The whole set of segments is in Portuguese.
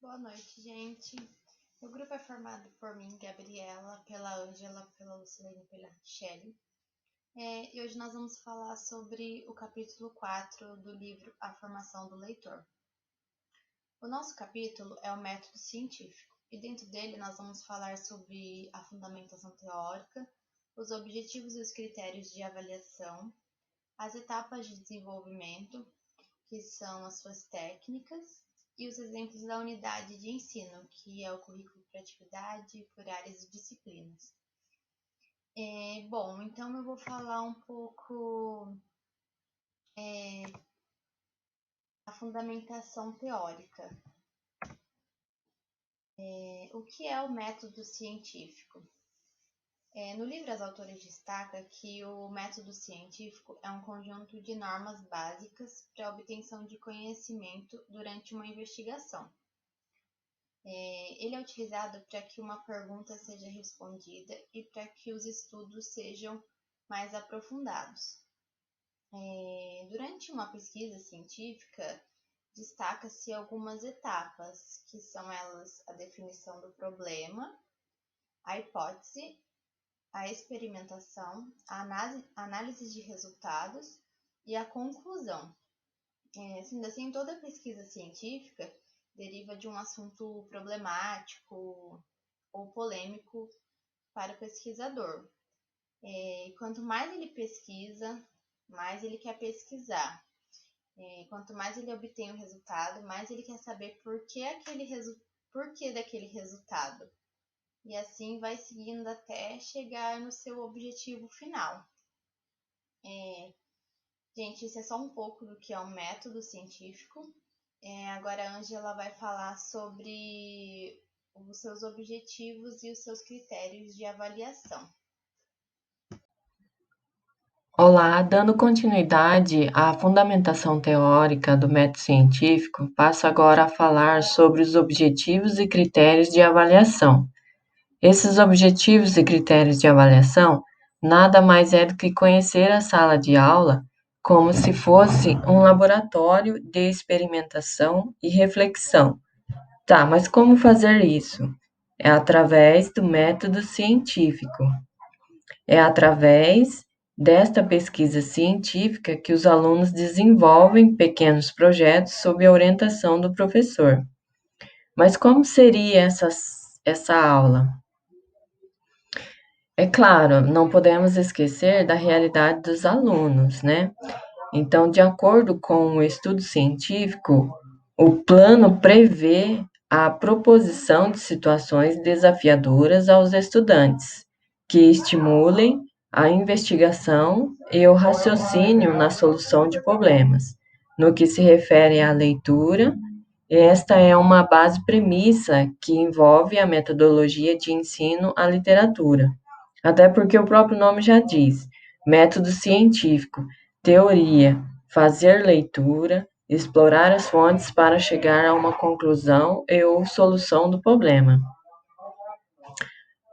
Boa noite, gente. O grupo é formado por mim, Gabriela, pela Ângela, pela Lucilene e pela Shelly. E hoje nós vamos falar sobre o capítulo 4 do livro A Formação do Leitor. O nosso capítulo é o método científico, e dentro dele nós vamos falar sobre a fundamentação teórica, os objetivos e os critérios de avaliação, as etapas de desenvolvimento, que são as suas técnicas, e os exemplos da unidade de ensino, que é o currículo por atividade, por áreas e disciplinas. Então eu vou falar um pouco da fundamentação teórica. O que é o método científico? No livro, as autoras destacam que o método científico é um conjunto de normas básicas para a obtenção de conhecimento durante uma investigação. Ele é utilizado para que uma pergunta seja respondida e para que os estudos sejam mais aprofundados. Durante uma pesquisa científica, destaca-se algumas etapas, que são elas a definição do problema, a hipótese, a experimentação, a análise de resultados e a conclusão. Sendo assim, toda pesquisa científica deriva de um assunto problemático ou polêmico para o pesquisador. Quanto mais ele pesquisa, mais ele quer pesquisar. Quanto mais ele obtém o resultado, mais ele quer saber por que daquele resultado. E assim vai seguindo até chegar no seu objetivo final. Gente, isso é só um pouco do que é um método científico. Agora a Ângela vai falar sobre os seus objetivos e os seus critérios de avaliação. Olá, dando continuidade à fundamentação teórica do método científico, passo agora a falar sobre os objetivos e critérios de avaliação. Esses objetivos e critérios de avaliação nada mais é do que conhecer a sala de aula como se fosse um laboratório de experimentação e reflexão. Tá, mas como fazer isso? É através do método científico. É através desta pesquisa científica que os alunos desenvolvem pequenos projetos sob a orientação do professor. Mas como seria essa aula? É claro, não podemos esquecer da realidade dos alunos, né? Então, de acordo com o estudo científico, o plano prevê a proposição de situações desafiadoras aos estudantes, que estimulem a investigação e o raciocínio na solução de problemas. No que se refere à leitura, esta é uma base premissa que envolve a metodologia de ensino à literatura. Até porque o próprio nome já diz, método científico, teoria, fazer leitura, explorar as fontes para chegar a uma conclusão e ou solução do problema.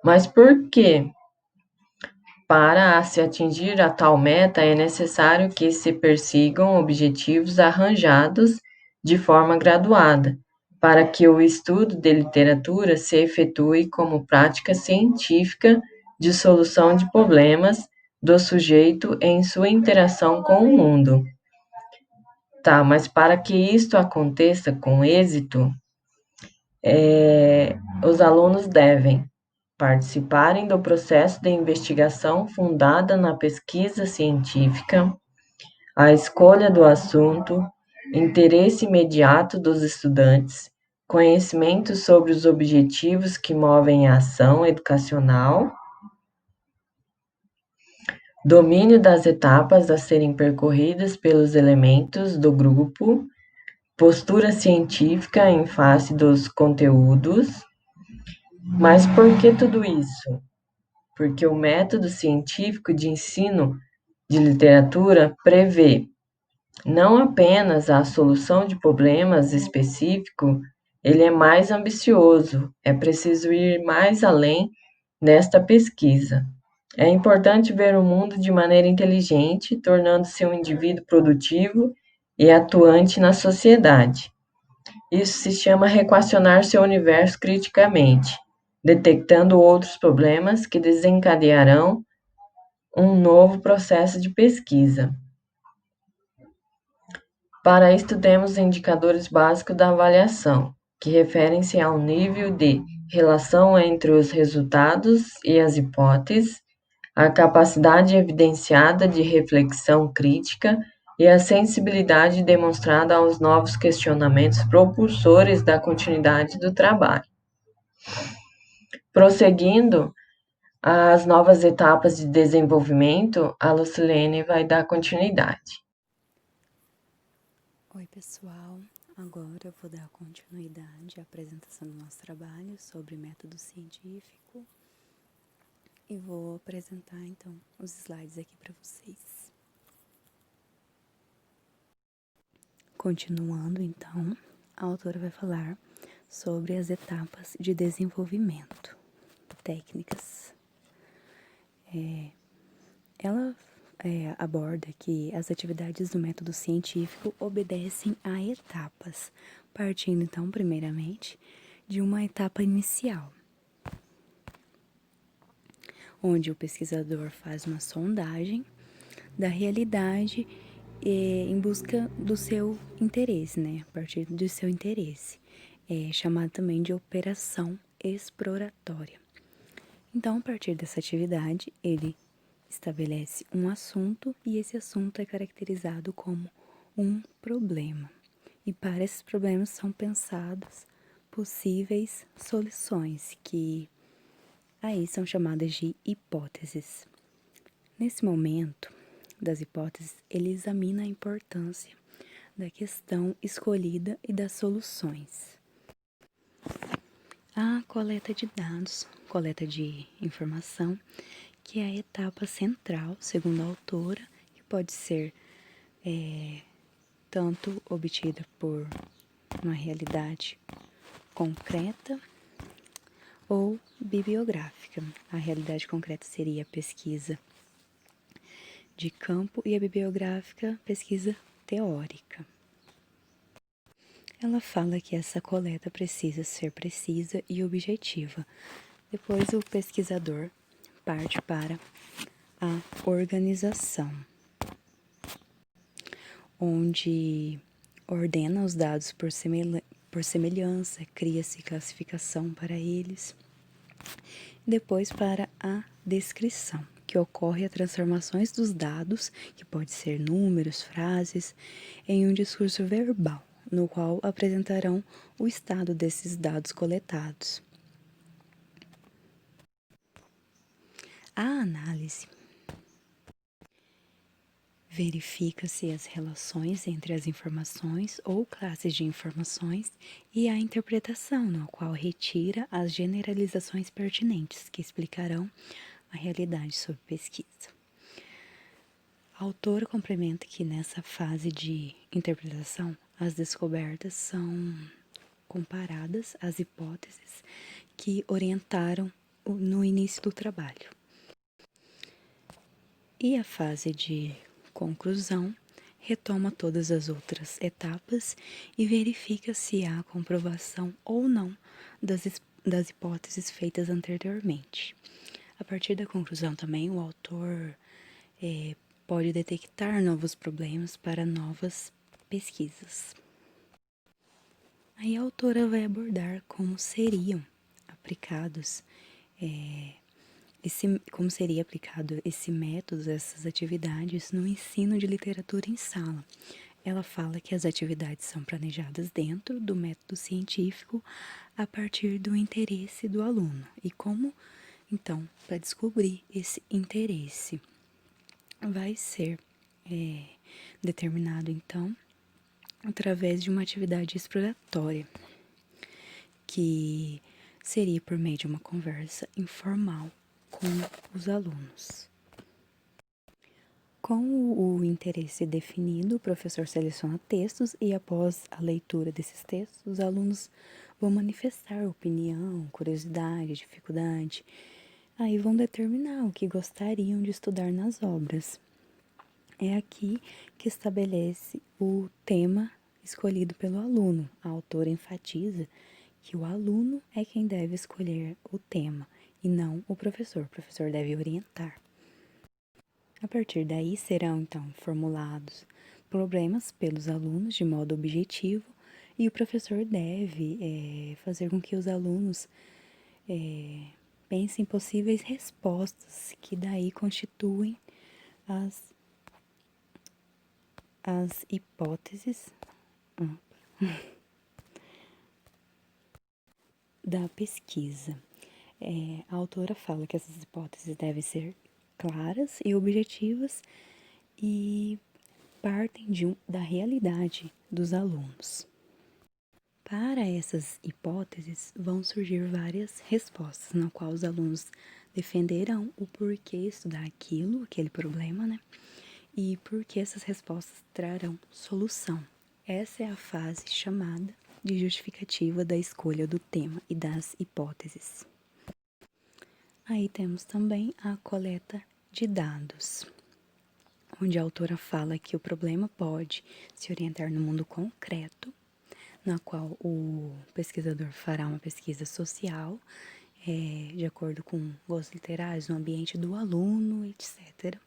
Mas por quê? Para se atingir a tal meta, é necessário que se persigam objetivos arranjados de forma graduada, para que o estudo de literatura se efetue como prática científica de solução de problemas do sujeito em sua interação com o mundo. Tá, mas para que isto aconteça com êxito, os alunos devem participarem do processo de investigação fundada na pesquisa científica, a escolha do assunto, interesse imediato dos estudantes, conhecimento sobre os objetivos que movem a ação educacional, domínio das etapas a serem percorridas pelos elementos do grupo, postura científica em face dos conteúdos. Mas por que tudo isso? Porque o método científico de ensino de literatura prevê não apenas a solução de problemas específicos, ele é mais ambicioso, é preciso ir mais além nesta pesquisa. É importante ver o mundo de maneira inteligente, tornando-se um indivíduo produtivo e atuante na sociedade. Isso se chama reequacionar seu universo criticamente, detectando outros problemas que desencadearão um novo processo de pesquisa. Para isto, temos indicadores básicos da avaliação, que referem-se ao nível de relação entre os resultados e as hipóteses, a capacidade evidenciada de reflexão crítica e a sensibilidade demonstrada aos novos questionamentos propulsores da continuidade do trabalho. Prosseguindo as novas etapas de desenvolvimento, a Lucilene vai dar continuidade. Oi pessoal, agora eu vou dar continuidade à apresentação do nosso trabalho sobre método científico e vou apresentar então os slides aqui para vocês. Continuando então, a autora vai falar sobre as etapas de desenvolvimento, técnicas. Ela aborda que as atividades do método científico obedecem a etapas, partindo então, primeiramente, de uma etapa inicial, onde o pesquisador faz uma sondagem da realidade em busca do seu interesse, né? A partir do seu interesse. É chamado também de operação exploratória. Então, a partir dessa atividade, ele estabelece um assunto e esse assunto é caracterizado como um problema. E para esses problemas são pensadas possíveis soluções, que aí são chamadas de hipóteses. Nesse momento das hipóteses, ele examina a importância da questão escolhida e das soluções. A coleta de dados, coleta de informação, que é a etapa central, segundo a autora, que pode ser tanto obtida por uma realidade concreta ou bibliográfica. A realidade concreta seria a pesquisa de campo e a bibliográfica, pesquisa teórica. Ela fala que essa coleta precisa ser precisa e objetiva. Depois o pesquisador parte para a organização, onde ordena os dados por semelhança, cria-se classificação para eles. Depois para a descrição, que ocorre a transformações dos dados, que pode ser números, frases, em um discurso verbal, no qual apresentarão o estado desses dados coletados. A análise verifica-se as relações entre as informações ou classes de informações e a interpretação, no qual retira as generalizações pertinentes que explicarão a realidade sob pesquisa. A autora complementa que nessa fase de interpretação, as descobertas são comparadas às hipóteses que orientaram no início do trabalho. E a fase de conclusão retoma todas as outras etapas e verifica se há comprovação ou não das hipóteses feitas anteriormente. A partir da conclusão também, o autor pode detectar novos problemas para novas pesquisas. Aí a autora vai abordar como seriam aplicados como seria aplicado esse método, essas atividades no ensino de literatura em sala. Ela fala que as atividades são planejadas dentro do método científico a partir do interesse do aluno. E como, então, para descobrir esse interesse, vai ser determinado, então, através de uma atividade exploratória, que seria por meio de uma conversa informal com os alunos. Com o interesse definido, o professor seleciona textos e, após a leitura desses textos, os alunos vão manifestar opinião, curiosidade, dificuldade. Aí vão determinar o que gostariam de estudar nas obras. É aqui que estabelece o tema escolhido pelo aluno. A autora enfatiza que o aluno é quem deve escolher o tema e não o professor deve orientar. A partir daí serão então formulados problemas pelos alunos de modo objetivo e o professor deve fazer com que os alunos pensem em possíveis respostas que daí constituem as hipóteses da pesquisa. A autora fala que essas hipóteses devem ser claras e objetivas e partem da realidade dos alunos. Para essas hipóteses vão surgir várias respostas, na qual os alunos defenderão o porquê estudar aquele problema, né? E porque essas respostas trarão solução. Essa é a fase chamada de justificativa da escolha do tema e das hipóteses. Aí temos também a coleta de dados, onde a autora fala que o problema pode se orientar no mundo concreto, na qual o pesquisador fará uma pesquisa social, de acordo com gostos literários, no ambiente do aluno, etc.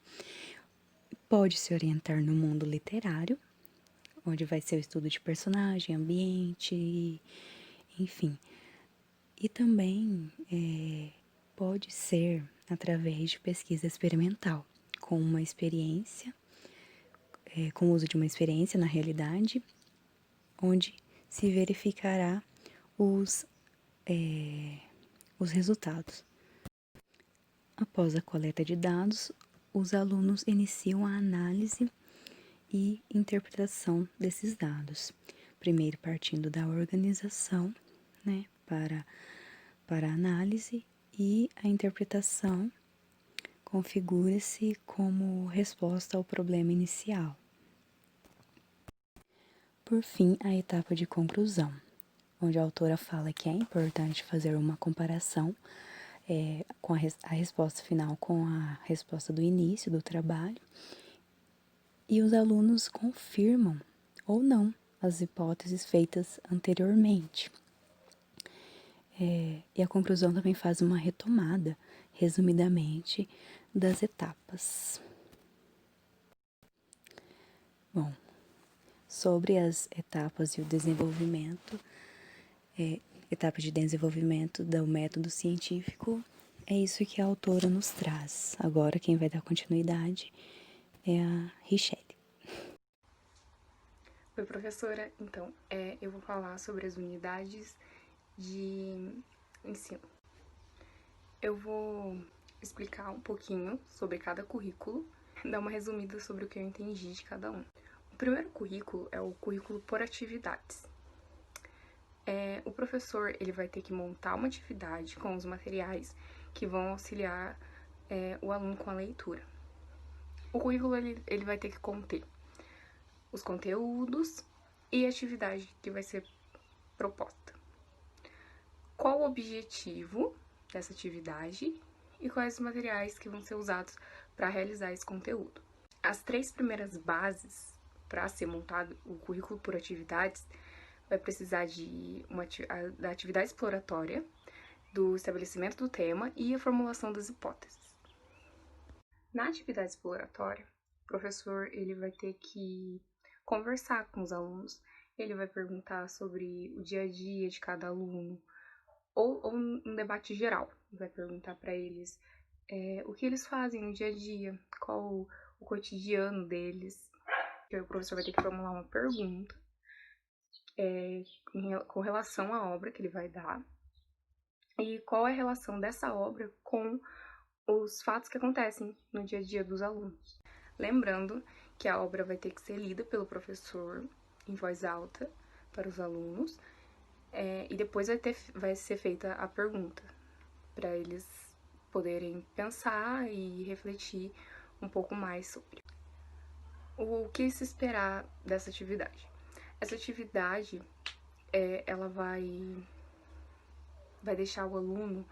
Pode se orientar no mundo literário, onde vai ser o estudo de personagem, ambiente, enfim. E também pode ser através de pesquisa experimental, com uma experiência, com o uso de uma experiência na realidade, onde se verificará os resultados. Após a coleta de dados, os alunos iniciam a análise e interpretação desses dados. Primeiro partindo da organização, né, para a análise, e a interpretação configura-se como resposta ao problema inicial. Por fim, a etapa de conclusão, onde a autora fala que é importante fazer uma comparação com a resposta final com a resposta do início do trabalho, e os alunos confirmam ou não as hipóteses feitas anteriormente. E a conclusão também faz uma retomada, resumidamente, das etapas. Bom, sobre as etapas e o desenvolvimento, etapas de desenvolvimento do método científico, é isso que a autora nos traz. Agora quem vai dar continuidade é a Richelle. Oi, professora. Então, eu vou falar sobre as unidades de ensino. Eu vou explicar um pouquinho sobre cada currículo, dar uma resumida sobre o que eu entendi de cada um. O primeiro currículo é o currículo por atividades. O professor ele vai ter que montar uma atividade com os materiais que vão auxiliar o aluno com a leitura. O currículo ele vai ter que conter os conteúdos e a atividade que vai ser proposta. Qual o objetivo dessa atividade e quais os materiais que vão ser usados para realizar esse conteúdo. As 3 primeiras bases para ser montado o currículo por atividades vai precisar da atividade exploratória, do estabelecimento do tema e a formulação das hipóteses. Na atividade exploratória, o professor ele vai ter que conversar com os alunos, ele vai perguntar sobre o dia a dia de cada aluno, ou um debate geral, vai perguntar para eles o que eles fazem no dia a dia, qual o cotidiano deles. O professor vai ter que formular uma pergunta com relação à obra que ele vai dar e qual é a relação dessa obra com os fatos que acontecem no dia a dia dos alunos. Lembrando que a obra vai ter que ser lida pelo professor em voz alta para os alunos e depois vai ser feita a pergunta para eles poderem pensar e refletir um pouco mais sobre. O que se esperar dessa atividade? Essa atividade, ela vai deixar o aluno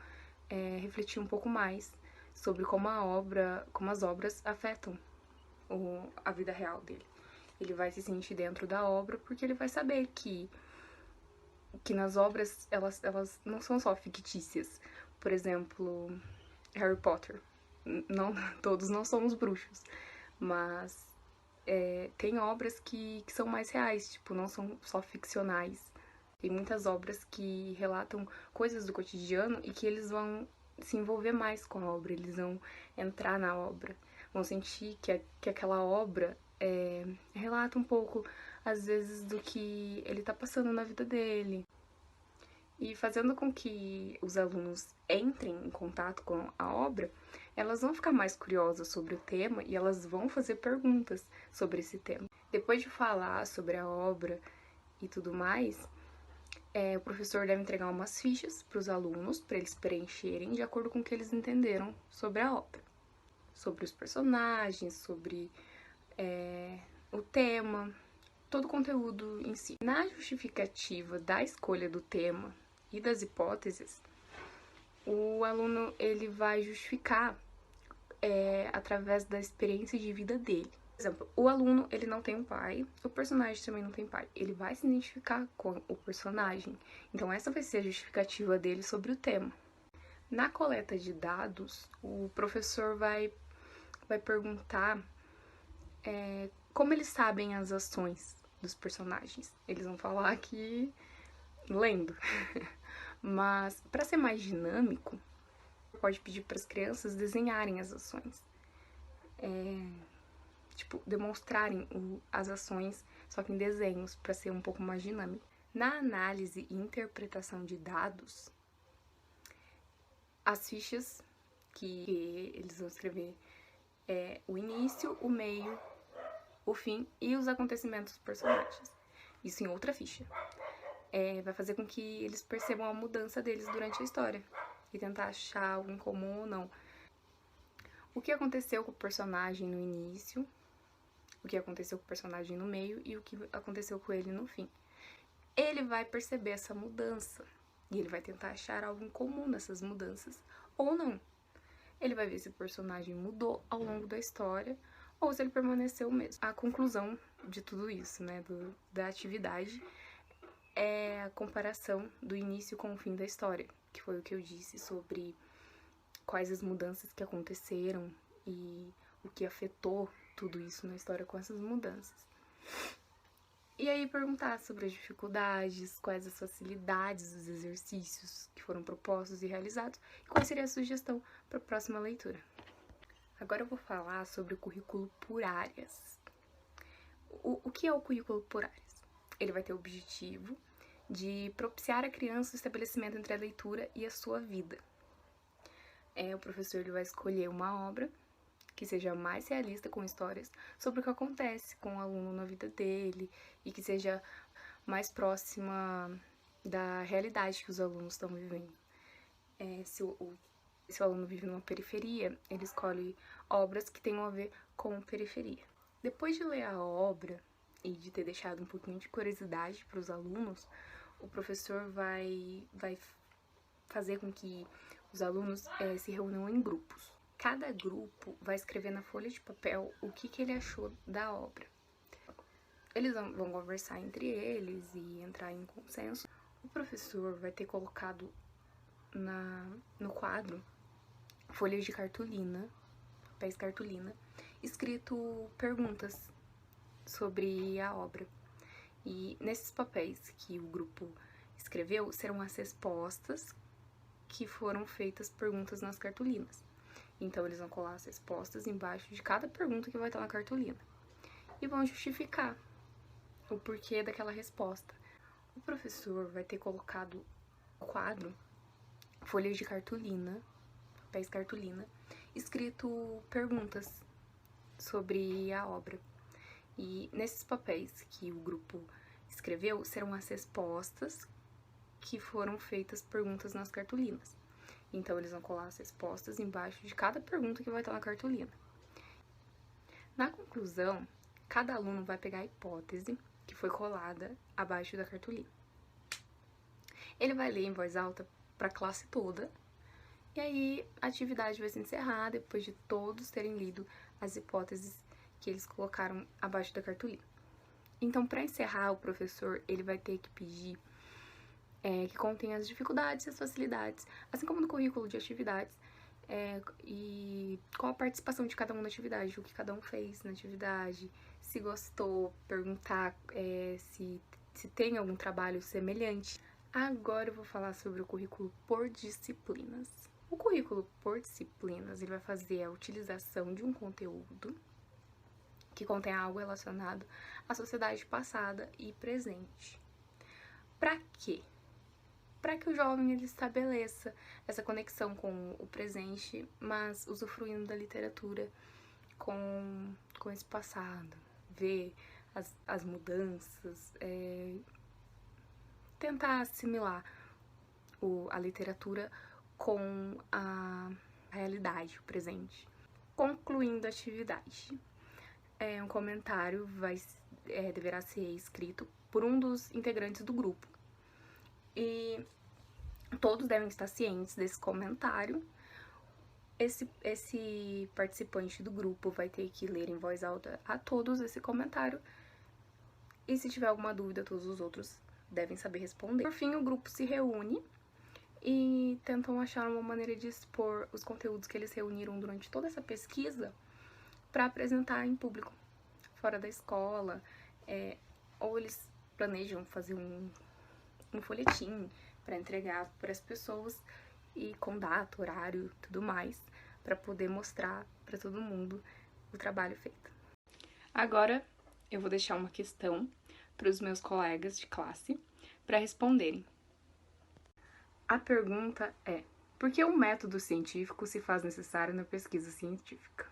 refletir um pouco mais sobre como as obras afetam a vida real dele. ele vai se sentir dentro da obra, porque ele vai saber que nas obras elas não são só fictícias. Por exemplo, Harry Potter. Não, todos não somos bruxos, mas tem obras que são mais reais, tipo, não são só ficcionais. Tem muitas obras que relatam coisas do cotidiano e que eles vão se envolver mais com a obra, eles vão entrar na obra, vão sentir que aquela obra relata um pouco, às vezes, do que ele tá passando na vida dele. E fazendo com que os alunos entrem em contato com a obra, elas vão ficar mais curiosas sobre o tema e elas vão fazer perguntas sobre esse tema. Depois de falar sobre a obra e tudo mais, o professor deve entregar umas fichas para os alunos, para eles preencherem de acordo com o que eles entenderam sobre a obra. Sobre os personagens, sobre o tema, todo o conteúdo em si. Na justificativa da escolha do tema e das hipóteses, o aluno ele vai justificar através da experiência de vida dele. Por exemplo, o aluno ele não tem um pai, o personagem também não tem pai. Ele vai se identificar com o personagem. Então essa vai ser a justificativa dele sobre o tema. Na coleta de dados, o professor vai perguntar como eles sabem as ações dos personagens. Eles vão falar aqui lendo. Mas para ser mais dinâmico, pode pedir para as crianças desenharem as ações. Demonstrarem as ações, só que em desenhos, para ser um pouco mais dinâmico. Na análise e interpretação de dados, as fichas que eles vão escrever o início, o meio, o fim e os acontecimentos dos personagens. Isso em outra ficha. Vai fazer com que eles percebam a mudança deles durante a história e tentar achar algo em comum ou não. O que aconteceu com o personagem no início, o que aconteceu com o personagem no meio e o que aconteceu com ele no fim. Ele vai perceber essa mudança e ele vai tentar achar algo em comum nessas mudanças ou não. Ele vai ver se o personagem mudou ao longo da história ou se ele permaneceu o mesmo. A conclusão de tudo isso, né, da atividade, é a comparação do início com o fim da história, que foi o que eu disse sobre quais as mudanças que aconteceram e o que afetou tudo isso na história com essas mudanças. E aí perguntar sobre as dificuldades, quais as facilidades dos exercícios que foram propostos e realizados, e qual seria a sugestão para a próxima leitura. Agora eu vou falar sobre o currículo por áreas. O que é o currículo por áreas? Ele vai ter o objetivo de propiciar à criança o estabelecimento entre a leitura e a sua vida. O professor ele vai escolher uma obra que seja mais realista, com histórias sobre o que acontece com o aluno na vida dele e que seja mais próxima da realidade que os alunos estão vivendo. Se o aluno vive numa periferia, ele escolhe obras que tenham a ver com periferia. Depois de ler a obra e de ter deixado um pouquinho de curiosidade para os alunos, o professor vai fazer com que os alunos se reúnam em grupos. Cada grupo vai escrever na folha de papel o que ele achou da obra. Eles vão conversar entre eles e entrar em consenso. O professor vai ter colocado no quadro folhas de cartolina, papéis cartolina, escrito perguntas sobre a obra. E nesses papéis que o grupo escreveu serão as respostas que foram feitas perguntas nas cartolinas. Então eles vão colar as respostas embaixo de cada pergunta que vai estar na cartolina e vão justificar o porquê daquela resposta. O professor vai ter colocado no quadro folhas de cartolina, papéis cartolina, escrito perguntas sobre a obra. E nesses papéis que o grupo escreveu serão as respostas que foram feitas perguntas nas cartolinas. Então eles vão colar as respostas embaixo de cada pergunta que vai estar na cartolina. Na conclusão, cada aluno vai pegar a hipótese que foi colada abaixo da cartolina. Ele vai ler em voz alta para a classe toda, e aí a atividade vai se encerrar depois de todos terem lido as hipóteses que eles colocaram abaixo da cartolina. Então, para encerrar, o professor ele vai ter que pedir que contém as dificuldades e as facilidades, assim como no currículo de atividades, e qual a participação de cada um na atividade, o que cada um fez na atividade, se gostou, perguntar se tem algum trabalho semelhante. Agora eu vou falar sobre o currículo por disciplinas. O currículo por disciplinas ele vai fazer a utilização de um conteúdo que contém algo relacionado à sociedade passada e presente. Para quê? Para que o jovem ele estabeleça essa conexão com o presente, mas usufruindo da literatura com esse passado, ver as mudanças, tentar assimilar a literatura com a realidade, o presente. Concluindo a atividade, um comentário deverá ser escrito por um dos integrantes do grupo. E todos devem estar cientes desse comentário. Esse participante do grupo vai ter que ler em voz alta a todos esse comentário. E se tiver alguma dúvida, todos os outros devem saber responder. Por fim, o grupo se reúne e tentam achar uma maneira de expor os conteúdos que eles reuniram durante toda essa pesquisa para apresentar em público, fora da escola, ou eles planejam fazer um folhetim para entregar para as pessoas e com data, horário, tudo mais, para poder mostrar para todo mundo o trabalho feito. Agora eu vou deixar uma questão para os meus colegas de classe para responderem. A pergunta é: por que o método científico se faz necessário na pesquisa científica?